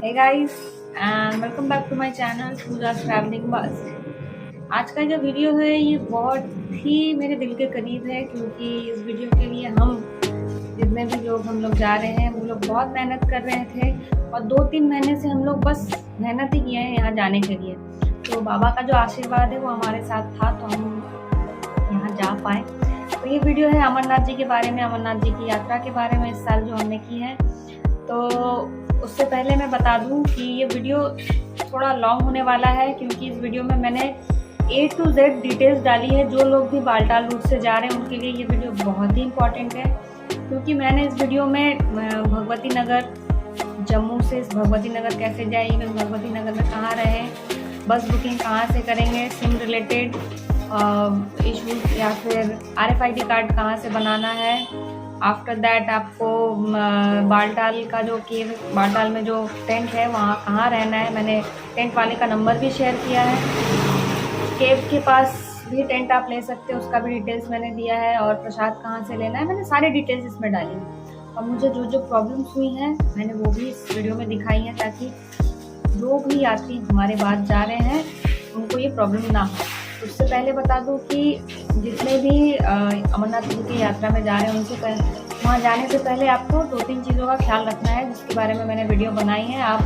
Hey guys and welcome back to my channel Pooja's travelling bus. आज का जो video है ये बहुत ही मेरे दिल के करीब है, क्योंकि इस वीडियो के लिए हम जितने भी लोग हम लोग जा रहे हैं वो लोग बहुत मेहनत कर रहे थे और 2-3 महीने से हम लोग बस मेहनत ही किए हैं यहाँ जाने के लिए। तो बाबा का जो आशीर्वाद है वो हमारे साथ था तो हम यहाँ जा पाए। तो ये वीडियो है अमरनाथ जी के बारे में, अमरनाथ जी की यात्रा के बारे में इस साल जो हमने की है। तो उससे पहले मैं बता दूं कि ये वीडियो थोड़ा लॉन्ग होने वाला है, क्योंकि इस वीडियो में मैंने A to Z डिटेल्स डाली है। जो लोग भी बालटाल रूट से जा रहे हैं उनके लिए ये वीडियो बहुत ही इम्पॉर्टेंट है, क्योंकि मैंने इस वीडियो में भगवती नगर, जम्मू से भगवती नगर कैसे जाएंगे, भगवती नगर में कहाँ रहें, बस बुकिंग कहाँ से करेंगे, सिम रिलेटेड इशूज़ या फिर RFID कार्ड कहाँ से बनाना है। आफ्टर दैट आपको बालटाल का जो केव, बालटाल में जो टेंट है वहाँ कहाँ रहना है, मैंने टेंट वाले का नंबर भी शेयर किया है। केव के पास भी टेंट आप ले सकते हैं, उसका भी डिटेल्स मैंने दिया है, और प्रसाद कहाँ से लेना है मैंने सारे डिटेल्स इसमें डाली हैं। और मुझे जो जो प्रॉब्लम्स हुई हैं मैंने वो भी इस वीडियो में दिखाई हैं, ताकि जो भी यात्री हमारे बाद जा रहे हैं उनको ये प्रॉब्लम ना हो। उससे पहले बता दूं कि जितने भी अमरनाथ जी की यात्रा में जा रहे हैं उनसे वहाँ जाने से पहले आपको 2-3 चीज़ों का ख्याल रखना है, जिसके बारे में मैंने वीडियो बनाई है। आप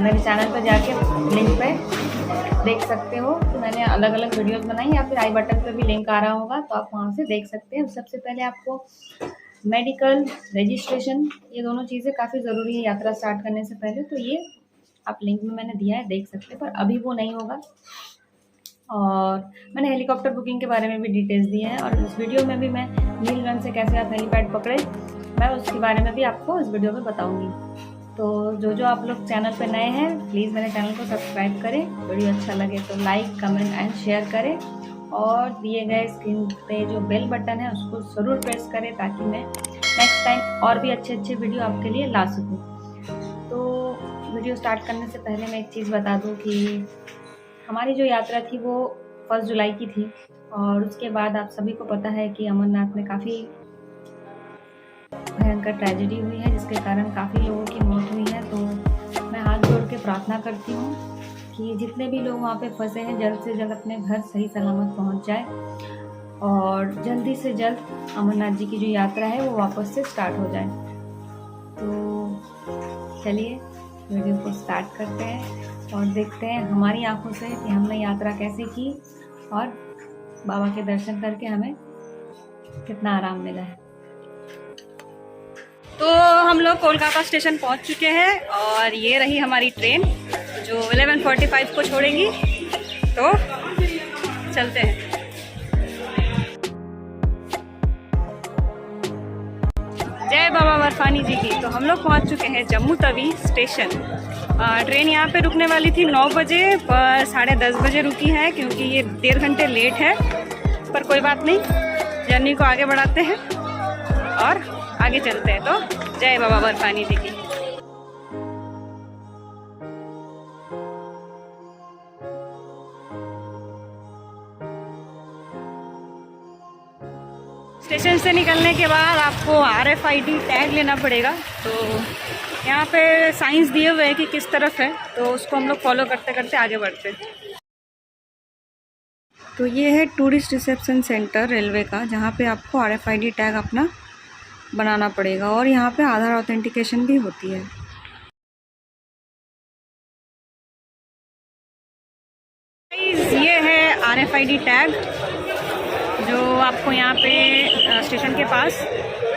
मेरे चैनल पर जाके लिंक पे देख सकते हो कि मैंने अलग अलग वीडियोस बनाई, या फिर आई बटन पे भी लिंक आ रहा होगा तो आप वहाँ से देख सकते हैं। सबसे पहले आपको मेडिकल रजिस्ट्रेशन, ये दोनों चीज़ें काफ़ी ज़रूरी है यात्रा स्टार्ट करने से पहले। तो ये आप लिंक में मैंने दिया है, देख सकते हैं, पर अभी वो नहीं होगा। और मैंने हेलीकॉप्टर बुकिंग के बारे में भी डिटेल्स दिए हैं, और इस वीडियो में भी मैं नीलगंज से कैसे आप हेलीपैड पकड़े मैं उसके बारे में भी आपको इस वीडियो में बताऊंगी। तो जो आप लोग चैनल पे नए हैं प्लीज़ मेरे चैनल को सब्सक्राइब करें, वीडियो अच्छा लगे तो लाइक, कमेंट एंड शेयर करें, और दिए गए स्क्रीन पे जो बेल बटन है उसको ज़रूर प्रेस करें, ताकि मैं नेक्स्ट टाइम और भी अच्छे अच्छे वीडियो आपके लिए ला सकूँ। तो वीडियो स्टार्ट करने से पहले मैं एक चीज़ बता दूँ कि हमारी जो यात्रा थी वो 1 जुलाई की थी, और उसके बाद आप सभी को पता है कि अमरनाथ में काफ़ी भयंकर ट्रेजेडी हुई है, जिसके कारण काफ़ी लोगों की मौत हुई है। तो मैं हाथ जोड़ के प्रार्थना करती हूँ कि जितने भी लोग वहाँ पे फंसे हैं जल्द से जल्द अपने घर सही सलामत पहुँच जाए, और जल्दी से जल्द अमरनाथ जी की जो यात्रा है वो वापस से स्टार्ट हो जाए। तो चलिए वीडियो को स्टार्ट करते हैं और देखते हैं हमारी आंखों से कि हमने यात्रा कैसे की और बाबा के दर्शन करके हमें कितना आराम मिला है। तो हम लोग कोलकाता स्टेशन पहुंच चुके हैं, और ये रही हमारी ट्रेन जो 11:45 को छोड़ेगी। तो चलते हैं। जय बाबा बर्फानी जी की। तो हम लोग पहुंच चुके हैं जम्मू तवी स्टेशन। ट्रेन यहाँ पे रुकने वाली थी 9 बजे, पर 10:30 बजे रुकी है, क्योंकि ये 1.5 घंटे लेट है। पर कोई बात नहीं, जर्नी को आगे बढ़ाते हैं और आगे चलते हैं। तो जय बाबा बर्फानी जी की। स्टेशन से निकलने के बाद आपको RFID टैग लेना पड़ेगा। तो यहाँ पे साइंस दिए हुए हैं कि किस तरफ है, तो उसको हम लोग फॉलो करते करते आगे बढ़ते हैं। तो ये है टूरिस्ट रिसेप्शन सेंटर रेलवे का, जहाँ पे आपको RFID टैग अपना बनाना पड़ेगा, और यहाँ पे आधार ऑथेंटिकेशन भी होती है। ये है RFID टैग जो आपको यहाँ पे स्टेशन के पास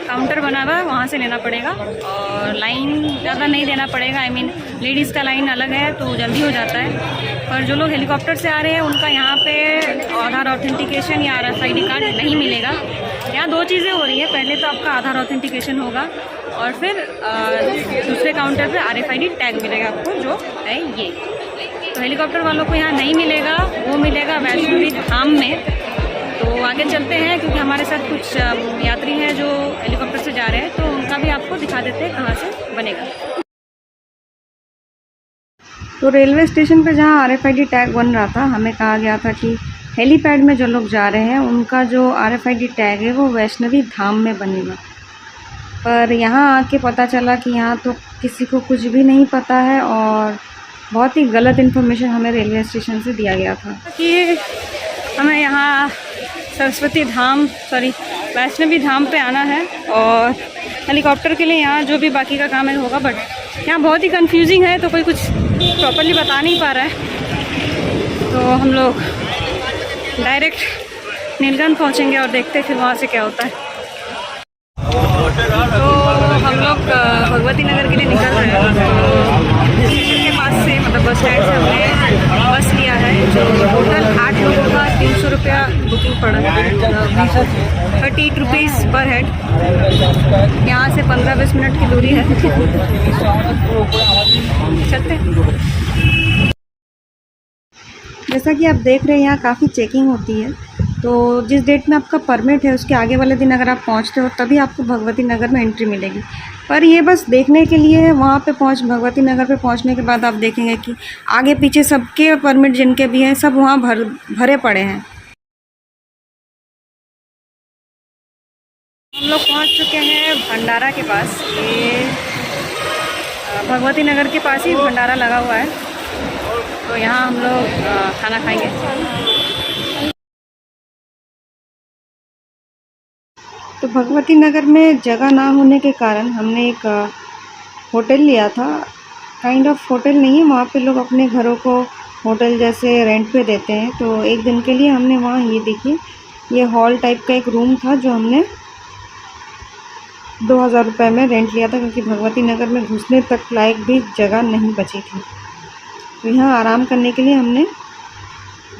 काउंटर बना हुआ है वहाँ से लेना पड़ेगा, और लाइन ज़्यादा नहीं देना पड़ेगा। I mean लेडीज़ का लाइन अलग है तो जल्दी हो जाता है, पर जो लोग हेलीकॉप्टर से आ रहे हैं उनका यहाँ पे आधार ऑथेंटिकेशन या RFID कार्ड नहीं मिलेगा। यहाँ 2 चीज़ें हो रही है, पहले तो आपका आधार ऑथेंटिकेशन होगा, और फिर दूसरे काउंटर पर RFID टैग मिलेगा आपको, जो है ये। तो हेलीकॉप्टर वालों को यहाँ नहीं मिलेगा, वो मिलेगा वैष्णवी धाम में। तो आगे चलते हैं, क्योंकि हमारे साथ कुछ यात्री हैं जो हेलीकॉप्टर से जा रहे हैं, तो उनका भी आपको दिखा देते हैं कहाँ से बनेगा। तो रेलवे स्टेशन पर जहाँ RFID टैग बन रहा था, हमें कहा गया था कि हेलीपैड में जो लोग जा रहे हैं उनका जो RFID टैग है वो वैष्णवी धाम में बनेगा। पर यहाँ आके पता चला कि यहाँ तो किसी को कुछ भी नहीं पता है और बहुत ही गलत इन्फॉर्मेशन हमें रेलवे स्टेशन से दिया गया था कि हमें यहाँ सरस्वती धाम वैष्णवी धाम पे आना है और हेलीकॉप्टर के लिए यहाँ जो भी बाकी का काम है होगा, बट यहाँ बहुत ही कंफ्यूजिंग है तो कोई कुछ प्रॉपरली बता नहीं पा रहा है। तो हम लोग डायरेक्ट नीलकंठ पहुँचेंगे और देखते हैं फिर वहाँ से क्या होता है। तो हम लोग भगवती नगर के लिए निकल रहे हैं। तो स्टेशन के पास से मतलब बस स्टैंड से हमने बस लिया है जो टोटल 8 लोगों का 300 रुपया बुकिंग पड़ा है, 38 रुपीज़ पर हेड। यहाँ से 15-20 मिनट की दूरी है। चलते हैं। जैसा कि आप देख रहे हैं यहाँ काफ़ी चेकिंग होती है, तो जिस डेट में आपका परमिट है उसके आगे वाले दिन अगर आप पहुँचते हो तभी आपको भगवती नगर में एंट्री मिलेगी। पर ये बस देखने के लिए है, वहाँ पे भगवती नगर पे पहुँचने के बाद आप देखेंगे कि आगे पीछे सबके परमिट जिनके भी हैं सब वहाँ भरे पड़े हैं। हम लोग पहुँच चुके हैं भंडारा के पास। ये भगवती नगर के पास ही भंडारा लगा हुआ है, तो यहाँ हम लोग खाना खाएंगे। तो भगवती नगर में जगह ना होने के कारण हमने एक होटल लिया था। काइंड ऑफ होटल नहीं है, वहाँ पे लोग अपने घरों को होटल जैसे रेंट पे देते हैं। तो एक दिन के लिए हमने वहाँ ये देखिए ये हॉल टाइप का एक रूम था जो हमने 2000 रुपये में रेंट लिया था, क्योंकि भगवती नगर में घुसने तक लायक भी जगह नहीं बची थी। तो यहाँ आराम करने के लिए हमने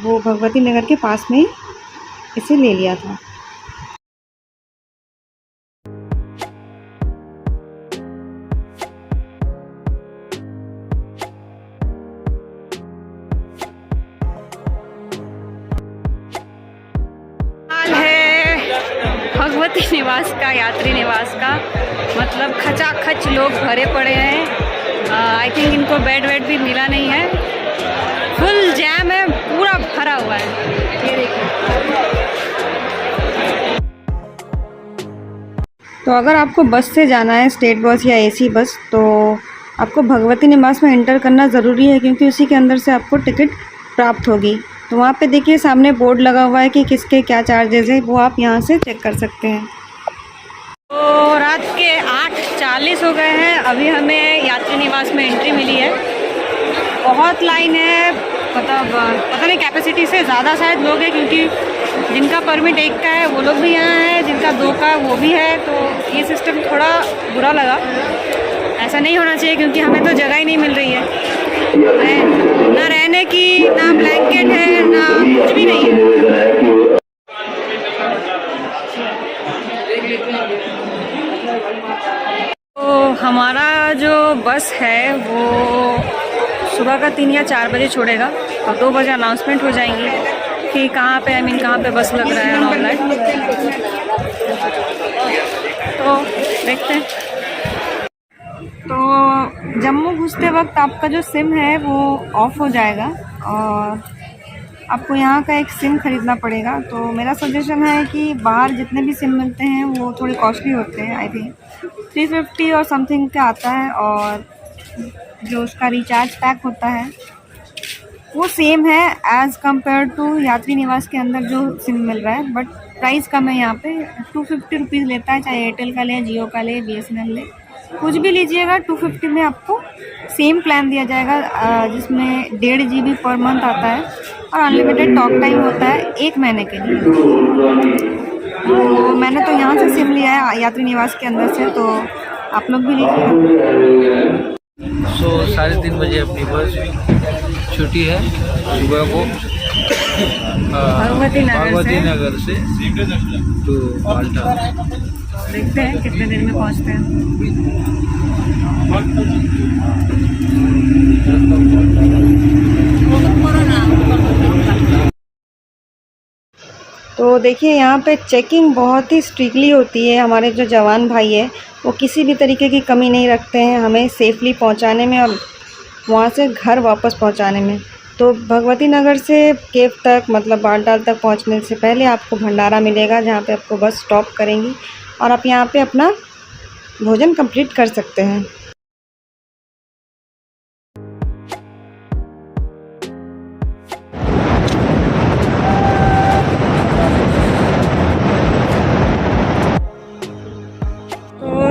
वो भगवती नगर के पास में इसे ले लिया था। भगवती निवास का, यात्री निवास का, मतलब खचाखच लोग भरे पड़े हैं। आई थिंक इनको बेड भी मिला नहीं है, फुल जैम है, पूरा भरा हुआ है। ये देखिए। तो अगर आपको बस से जाना है, स्टेट बस या एसी बस, तो आपको भगवती निवास में एंटर करना ज़रूरी है, क्योंकि उसी के अंदर से आपको टिकट प्राप्त होगी। तो वहाँ पे देखिए सामने बोर्ड लगा हुआ है कि किसके क्या चार्जेस है, वो आप यहाँ से चेक कर सकते हैं। तो रात के 8:40 हो गए हैं, अभी हमें यात्री निवास में एंट्री मिली है। बहुत लाइन है, मतलब पता नहीं कैपेसिटी से ज़्यादा शायद लोग हैं, क्योंकि जिनका परमिट 1 का है वो लोग भी यहाँ हैं, जिनका 2 का वो भी है। तो ये सिस्टम थोड़ा बुरा लगा, ऐसा नहीं होना चाहिए, क्योंकि हमें तो जगह ही नहीं मिल रही है, ना रहने की, ना ब्लैंकेट है, ना कुछ भी नहीं है। तो हमारा जो बस है वो सुबह का 3 या 4 बजे छोड़ेगा, तो 2 बजे अनाउंसमेंट हो जाएंगी कि कहाँ पे कहाँ पे बस लग रहा है ऑनलाइन। तो देखते हैं। तो जम्मू घुसते वक्त आपका जो सिम है वो ऑफ हो जाएगा और आपको यहाँ का एक सिम ख़रीदना पड़ेगा। तो मेरा सजेशन है कि बाहर जितने भी सिम मिलते हैं वो थोड़े कॉस्टली होते हैं, आई थिंक 350 और समथिंग का आता है, और जो उसका रिचार्ज पैक होता है वो सेम है एज़ कम्पेयर टू यात्री निवास के अंदर जो सिम मिल रहा है, बट प्राइस कम है। यहाँ पे 250 रुपीज़ लेता है, चाहे एयरटेल का ले, जियो का ले, BSNL ले, कुछ भी लीजिएगा 250 में आपको सेम प्लान दिया जाएगा, जिसमें 1.5 GB पर मंथ आता है और अनलिमिटेड टॉक टाइम होता है 1 महीने के लिए। तो मैंने तो यहाँ से सिम लिया है यात्री निवास के अंदर से, तो आप लोग भी लीजिए। 3:30 बजे अपनी बस छुट्टी है सुबह को भगवती नगर से तो माल्टा। देखते हैं कितने देर में पहुँचते हैं। तो देखिए यहाँ पे चेकिंग बहुत ही स्ट्रिक्टली होती है। हमारे जो जवान भाई है वो किसी भी तरीके की कमी नहीं रखते हैं हमें सेफली पहुँचाने में और वहाँ से घर वापस पहुँचाने में। तो भगवती नगर से केव तक, मतलब बालटाल तक पहुँचने से पहले आपको भंडारा मिलेगा, जहाँ पे आपको बस स्टॉप करेंगी और आप यहाँ पे अपना भोजन कंप्लीट कर सकते हैं।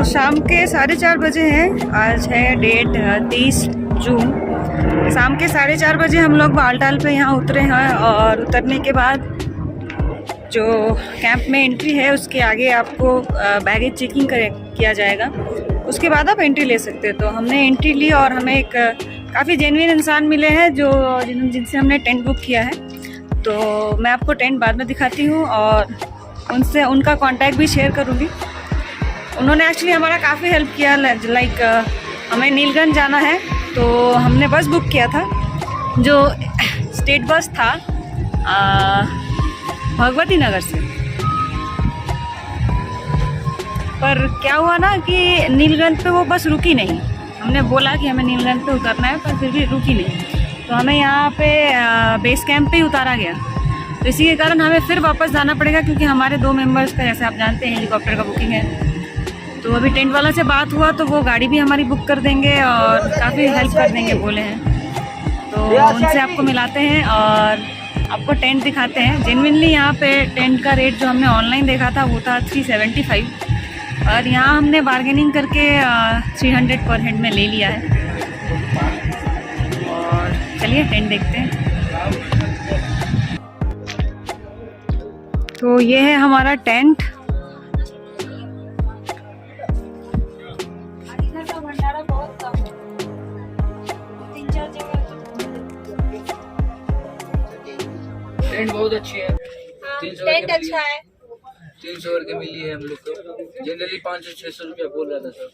शाम के 4:30 बजे हैं। आज है डेट 30 जून। शाम के 4:30 बजे हम लोग बालटाल पे यहाँ उतरे हैं और उतरने के बाद जो कैंप में एंट्री है उसके आगे आपको बैगेज चेकिंग किया जाएगा। उसके बाद आप एंट्री ले सकते हैं। तो हमने एंट्री ली और हमें एक काफ़ी जेन्युइन इंसान मिले हैं जिनसे हमने टेंट बुक किया है। तो मैं आपको टेंट बाद में दिखाती हूँ और उनसे उनका कांटेक्ट भी शेयर करूँगी। उन्होंने एक्चुअली हमारा काफ़ी हेल्प किया। लाइक हमें नीलगंज जाना है तो हमने बस बुक किया था जो स्टेट बस था भगवती नगर से। पर क्या हुआ ना कि नीलगंज पे वो बस रुकी नहीं। हमने बोला कि हमें नीलगंज पे उतरना है पर फिर भी रुकी नहीं। तो हमें यहाँ पे बेस कैंप पे ही उतारा गया। तो इसी के कारण हमें फिर वापस जाना पड़ेगा क्योंकि हमारे 2 मेंबर्स का जैसे आप जानते हैं हेलीकॉप्टर का बुकिंग है। तो अभी टेंट वाला से बात हुआ तो वो गाड़ी भी हमारी बुक कर देंगे और काफ़ी हेल्प कर देंगे बोले हैं। तो उनसे आपको मिलाते हैं और आपको टेंट दिखाते हैं। जेन्युइनली यहाँ पे टेंट का रेट जो हमने ऑनलाइन देखा था वो था 375 और यहाँ हमने बार्गेनिंग करके 300 पर हेड में ले लिया है। और चलिए टेंट देखते हैं। तो ये है हमारा टेंट। टेंट बहुत अच्छी है। टेंट अच्छा है। 300 वर्ग मिली है हम लोग को। जनरली 500-600 रुपया बोल रहा था सर।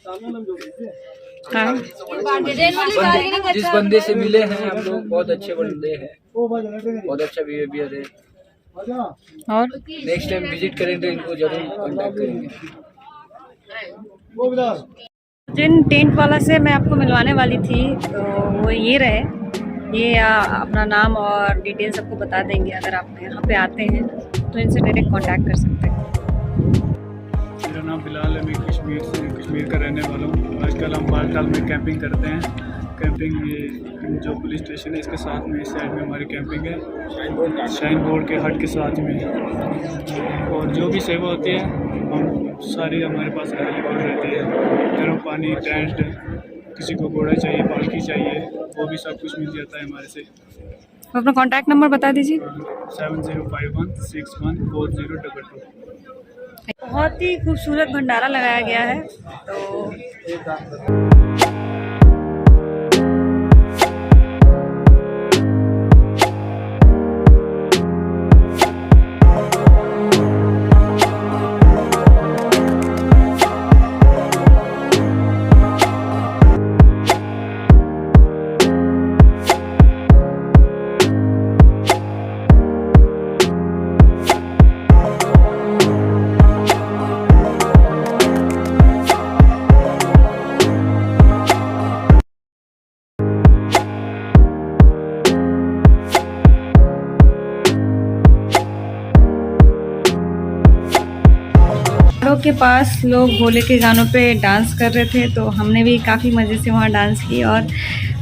जिस बंदे से मिले हैं हम लोग बहुत अच्छे बंदे हैं, बहुत अच्छा बिहेवियर है। और नेक्स्ट टाइम विजिट करें तो इनको जरूर कांटेक्ट करेंगे। जिन टेंट वाला से मैं आपको मिलवाने वाली थी तो वो ये रहे। ये अपना नाम और डिटेल सबको बता देंगे। अगर आप यहाँ पे आते हैं तो इनसे डायरेक्ट कांटेक्ट कर सकते हैं। मेरा नाम बिलाल है। मैं कश्मीर का रहने वाला हूँ। आजकल हम बालटाल में कैंपिंग करते हैं। कैंपिंग ये जो पुलिस स्टेशन है इसके साथ में इस साइड में हमारी कैंपिंग है। शाइन बोर्ड के हट के साथ में। और जो भी सेवा होती है हम सारी हमारे पास अवेलेबल रहती है। गर्म पानी, टेंट, किसी को घोड़ा चाहिए, पालकी चाहिए, वो भी सब कुछ मिल जाता है हमारे से। अपना कॉन्टैक्ट नंबर बता दीजिए। 7051614022। बहुत ही खूबसूरत भंडारा लगाया गया है। तो के पास लोग भोले के गानों पे डांस कर रहे थे तो हमने भी काफ़ी मज़े से वहाँ डांस की। और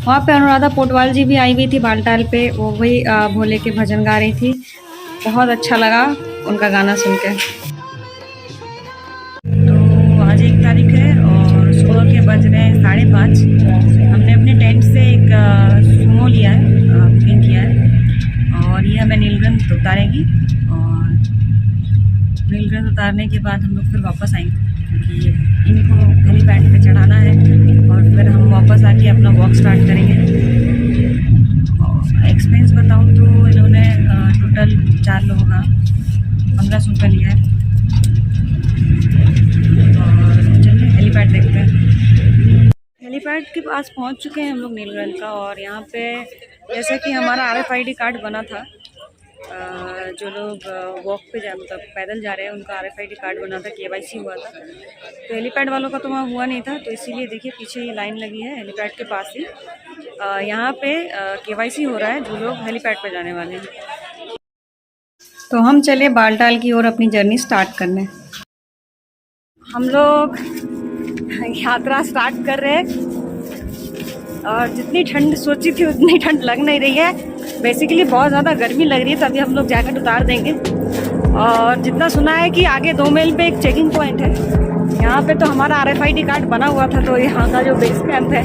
वहाँ पे अनुराधा पोटवाल जी भी आई हुई थी बालटाल पे। वो वही भोले के भजन गा रही थी। बहुत अच्छा लगा उनका गाना सुन के। तो आज 1 तारीख है और सुबह के बज रहे हैं 5:30। हमने अपने टेंट से एक सुमो लिया है, बुकिंग किया है और ये हमें नीलगंज उतारेगी। नीलगंज उतारने के बाद हम लोग फिर वापस आएंगे क्योंकि इनको हेलीपैड पे चढ़ाना है और फिर हम वापस आके अपना वॉक स्टार्ट करेंगे। और एक्सपेंस बताऊं तो इन्होंने टोटल 4 लोगों का 1500 रुपये लिया है। और चलिए हेलीपैड देखते हैं। हेलीपैड के पास पहुंच चुके हैं हम लोग नीलगंज का। और यहाँ पे जैसे कि हमारा RFID कार्ड बना था, जो लोग वॉक पे मतलब पैदल जा रहे हैं उनका RFID कार्ड बना था, KYC हुआ था। तो हेलीपैड वालों का तो वहाँ हुआ नहीं था, तो इसीलिए देखिए पीछे ये लाइन लगी है हेलीपैड के पास ही। यहाँ पे KYC हो रहा है जो लोग हेलीपैड पे जाने वाले हैं। तो हम चले बालटाल की ओर अपनी जर्नी स्टार्ट करने। हम लोग यात्रा स्टार्ट कर रहे हैं और जितनी ठंड सोची थी उतनी ठंड लग नहीं रही है। बेसिकली बहुत ज़्यादा गर्मी लग रही है, तभी हम लोग जैकेट उतार देंगे। और जितना सुना है कि आगे 2 मील पे एक चेकिंग पॉइंट है यहाँ पे तो हमारा RFID कार्ड बना हुआ था, तो यहाँ का जो बेस कैंप है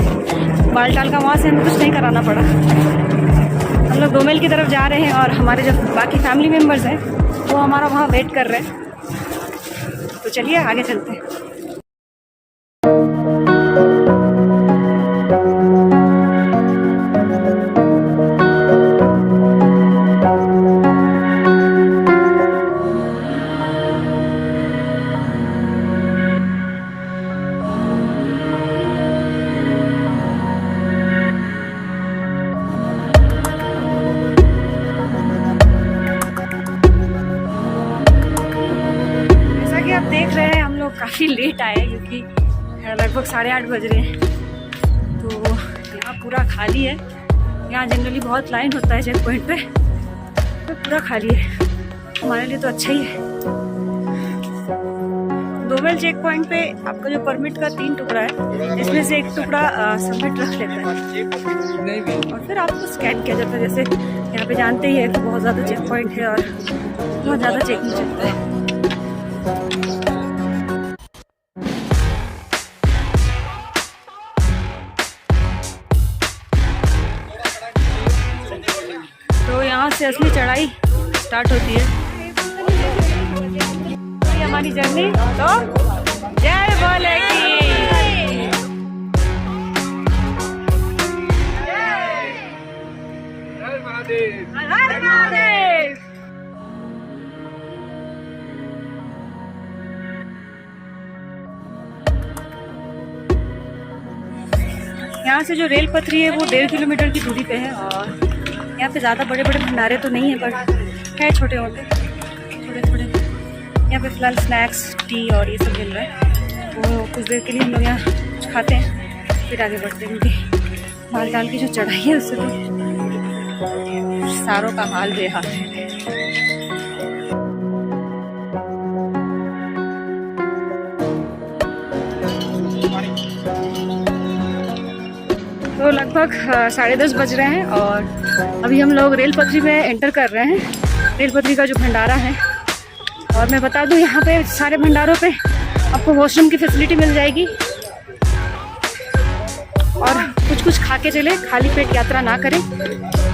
बालटाल का, वहाँ से हमें कुछ नहीं कराना पड़ा। हम लोग 2 मील की तरफ जा रहे हैं और हमारे जो बाकी फैमिली मेम्बर्स हैं वो हमारा वहाँ वेट कर रहे हैं। तो चलिए आगे चलते हैं। आप देख रहे हैं हम लोग काफ़ी लेट आए क्योंकि लगभग 8:30 बज रहे हैं। तो यहाँ पूरा खाली है। यहाँ जनरली बहुत लाइन होता है चेक पॉइंट पे, तो पूरा खाली है। हमारे लिए तो अच्छा ही है। 2 मील चेक पॉइंट पे आपका जो परमिट का 3 टुकड़ा है, इसमें से 1 टुकड़ा सबमिट रख लेता है और फिर आपको स्कैन किया जाता है। जैसे यहाँ पे जानते ही है कि बहुत ज़्यादा चेक पॉइंट है और बहुत ज़्यादा चेकिंग चलता है। तो यहाँ से असली चढ़ाई स्टार्ट होती है। हमारी जर्नी तो जय भोले की। हर महादेव, हर महादेव। यहाँ से जो रेल पटरी है वो 1.5 किलोमीटर की दूरी पे है और यहाँ पे ज़्यादा बड़े बड़े भंडारे तो नहीं है, बट है छोटे मोटे थोड़े थोड़े। यहाँ पे फिलहाल स्नैक्स, टी और ये सब मिल रहा है। वो कुछ देर के लिए हम लोग यहाँ कुछ खाते हैं फिर आगे बढ़ते हैं, क्योंकि बालटाल की जो चढ़ाई है उससे तो सारों का हाल बेहाल है। तो लगभग 10:30 बज रहे हैं और अभी हम लोग रेल पटरी में एंटर कर रहे हैं। रेल पटरी का जो भंडारा है, और मैं बता दूं यहाँ पे सारे भंडारों पे आपको वॉशरूम की फैसिलिटी मिल जाएगी। और कुछ खा के चले, खाली पेट यात्रा ना करें,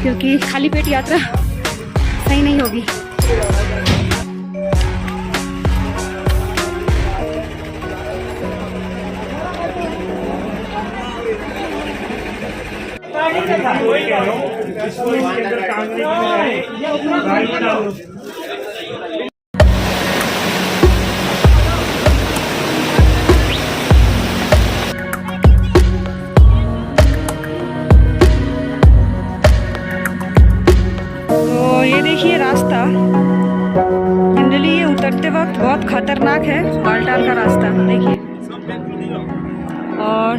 क्योंकि खाली पेट यात्रा सही नहीं होगी। तो ये देखिए रास्ता, जनरली ये उतरते वक्त बहुत खतरनाक है बालटाल का रास्ता, देखिए। और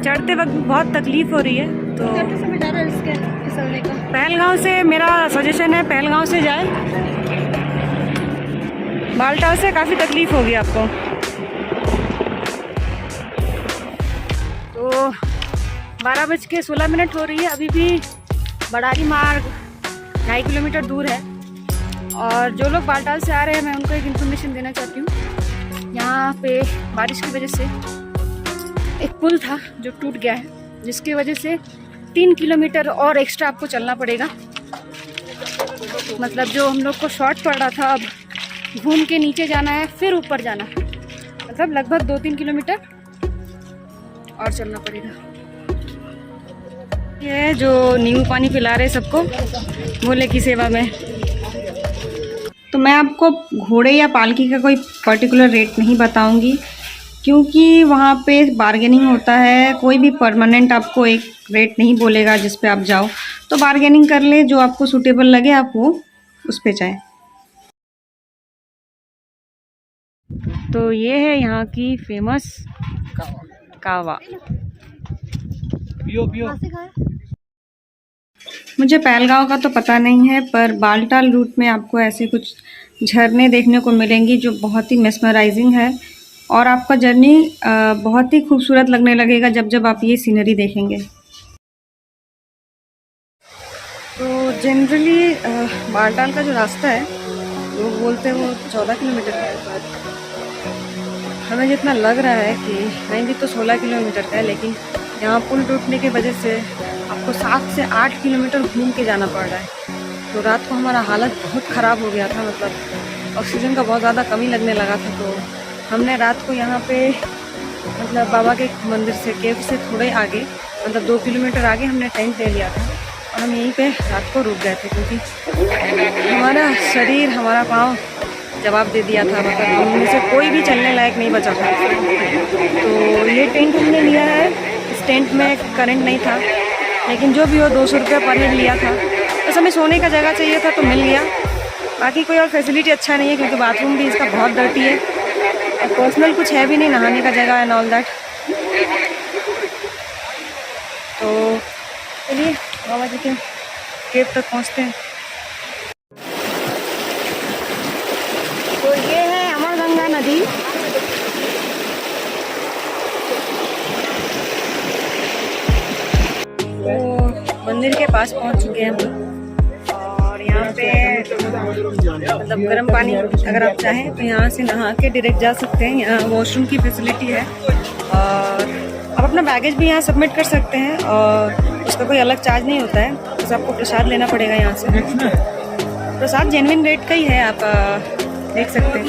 चढ़ते वक्त बहुत तकलीफ हो रही है। तो पहलगांव से मेरा सजेशन है, पहलगांव से जाए। बालटाल से काफ़ी तकलीफ होगी आपको। तो 12:16 हो रही है। अभी भी बड़ारी मार्ग 2.5 किलोमीटर दूर है। और जो लोग बालटाल से आ रहे हैं, मैं उनको एक इन्फॉर्मेशन देना चाहती हूँ। यहाँ पे बारिश की वजह से एक पुल था जो टूट गया है, जिसकी वजह से 3 किलोमीटर और एक्स्ट्रा आपको चलना पड़ेगा। मतलब जो हम लोग को शॉर्ट पड़ रहा था, अब घूम के नीचे जाना है फिर ऊपर जाना है। मतलब लगभग 2-3 किलोमीटर और चलना पड़ेगा। ये जो नींबू पानी पिला रहे सबको भोले की सेवा में। तो मैं आपको घोड़े या पालकी का कोई पर्टिकुलर रेट नहीं बताऊंगी, क्योंकि वहाँ पे बार्गेनिंग होता है। कोई भी परमानेंट आपको एक रेट नहीं बोलेगा जिस पे आप जाओ। तो बार्गेनिंग कर ले, जो आपको सूटेबल लगे आप वो उस पे जाए। तो ये है यहाँ की फेमस कावा। पियो पियो। मुझे पहलगांव का तो पता नहीं है, पर बालटाल रूट में आपको ऐसे कुछ झरने देखने को मिलेंगी जो बहुत ही मेस्मराइजिंग है। और आपका जर्नी बहुत ही खूबसूरत लगने लगेगा जब जब आप ये सीनरी देखेंगे। तो जनरली बालटाल का जो रास्ता है, लोग बोलते हैं वो 14 किलोमीटर है, पर हमें जितना लग रहा है कि नहीं तो 16 किलोमीटर का है, लेकिन यहाँ पुल टूटने की वजह से आपको 7 से 8 किलोमीटर घूम के जाना पड़ रहा है। तो रात को हमारा हालत बहुत ख़राब हो गया था, मतलब ऑक्सीजन का बहुत ज़्यादा कमी लगने लगा था। तो हमने रात को यहाँ पे मतलब बाबा के मंदिर से केव से थोड़े आगे, मतलब 2 किलोमीटर आगे हमने टेंट ले लिया था और हम यहीं पे रात को रुक गए थे, क्योंकि हमारा शरीर, हमारा पाँव जवाब दे दिया था, मतलब हम में से कोई भी चलने लायक नहीं बचा था। तो ये टेंट हमने लिया है, इस टेंट में करंट नहीं था, लेकिन जो भी हो 200 रुपये पर हेड लिया था। बस हमें सोने का जगह चाहिए था तो मिल गया। बाकी कोई और फैसिलिटी अच्छा नहीं है, क्योंकि बाथरूम भी इसका बहुत डर्टी है और पर्सनल कुछ है भी नहीं, नहाने का जगह एंड ऑल दैट। तो चलिए बाबा जी के केव तक पहुँचते हैं। तो ये है अमर गंगा नदी। तो मंदिर के पास पहुंच चुके हैं हम लोग, और यहाँ पे मतलब गर्म पानी अगर आप चाहें तो यहाँ से नहा के डायरेक्ट जा सकते हैं। यहाँ वॉशरूम की फैसिलिटी है और आप अपना बैगेज भी यहाँ सबमिट कर सकते हैं और उसका कोई अलग चार्ज नहीं होता है। बस आपको प्रसाद लेना पड़ेगा यहाँ से। प्रसाद जेन्युइन रेट का ही है, आप देख सकते हैं।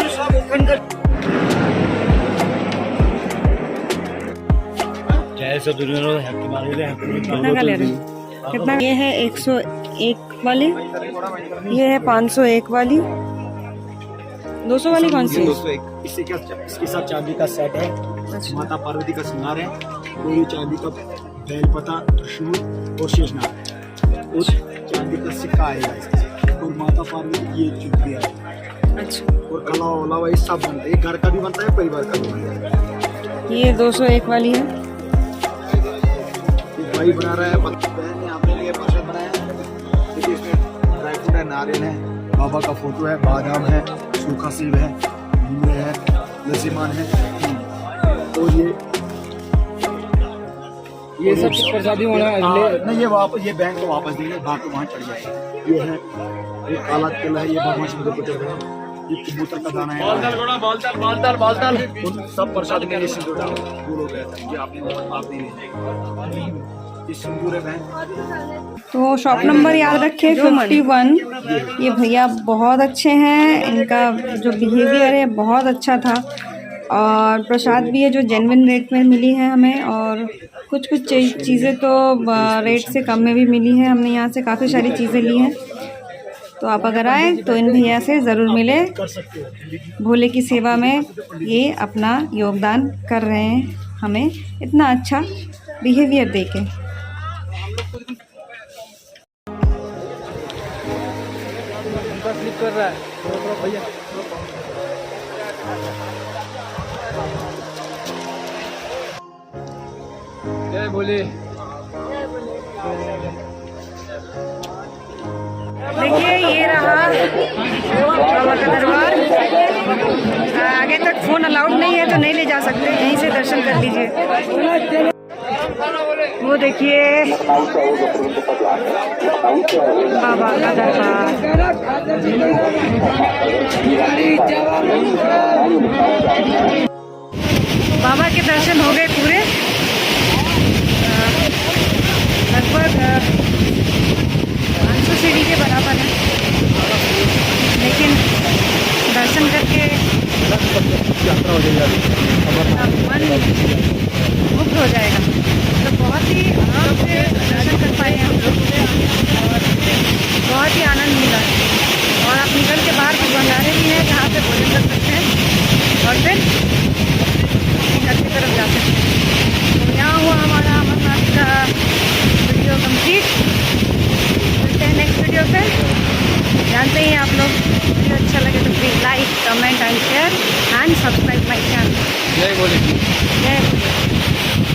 कितना का ले रहे हैं? कितना? ये है 101 वाली, ये है 501 वाली, 200 वाली कौन सी? 201। इससे क्या, इसके साथ चांदी का सेट है। अच्छा। माता पार्वती का श्रृंगार है, पूरी चांदी का बेलपता, त्रिशूल और शेषनाग और चांदी का सिक्का आएगा इसके साथ, और माता पार्वती की ये चुटकी है। अच्छा। और कलावा वलावा ये सब बनता है, ये घर का भी बनता है, परिवार का भी बनता है। ये 201 वाली है। ये भाई बना रहा है, बहन ने अपने लिए प्रसाद बनाया है। देखिए इसमें ड्राई फ्रूट है, नारियल है, बाबा का फोटो है, बादाम है, सूखा सेब है, मूंगरे है, लसीमान है। और ये सब प्रसादी होना नहीं, ये वापस, ये बैंक को वापस देंगे, बाकी वहाँ चढ़ जाएगा। ये है, ये काला तिल है, ये भगवान शिव को चढ़ रहा है, ये कबूतर का दाना है, उन सब प्रसाद में ये सिंदूर डालो, दूर हो गया था। ये आपने ये सिंदूर है बहन। तो शॉप नंबर याद रखिए 51। ये भैया बहुत अच्छे हैं, इनका जो बिहेवियर है बहुत अच्छा था, और प्रसाद भी है जो जेन्युइन रेट में मिली है हमें, और कुछ चीज़ें तो रेट से कम में भी मिली है। हमने यहाँ से काफ़ी सारी चीज़ें ली हैं। तो आप अगर आए तो इन भैया से ज़रूर मिले। भोले की सेवा में ये अपना योगदान कर रहे हैं, हमें इतना अच्छा बिहेवियर देके। कर रहा है भैया। जय भोले। देखिए ये रहा बाबा का दरबार। आगे तक फ़ोन अलाउड नहीं है तो नहीं ले जा सकते, यहीं से दर्शन कर लीजिए। वो देखिए बाबा का दरबार। बाबा के दर्शन हो गए पूरे, लगभग 500 सीढ़ी के बराबर है, लेकिन दर्शन करके यात्रा हो जाएगी, मन मुक्त हो जाएगा। तो बहुत ही आराम से दर्शन कर पाए हम लोग और बहुत ही आनंद मिला। और आप निकल के बाहर कुछ भंडारे भी हैं जहाँ पे भोजन कर सकते हैं और फिर घर की तरफ जा सकते हैं। तो यहाँ हुआ हमारा अमरनाथ का वीडियो कंप्लीट। मिलते हैं नेक्स्ट वीडियो पे। जानते ही आप लोग, वीडियो अच्छा लगे तो please like, comment and share and subscribe my channel. जय भोले। जय भोले।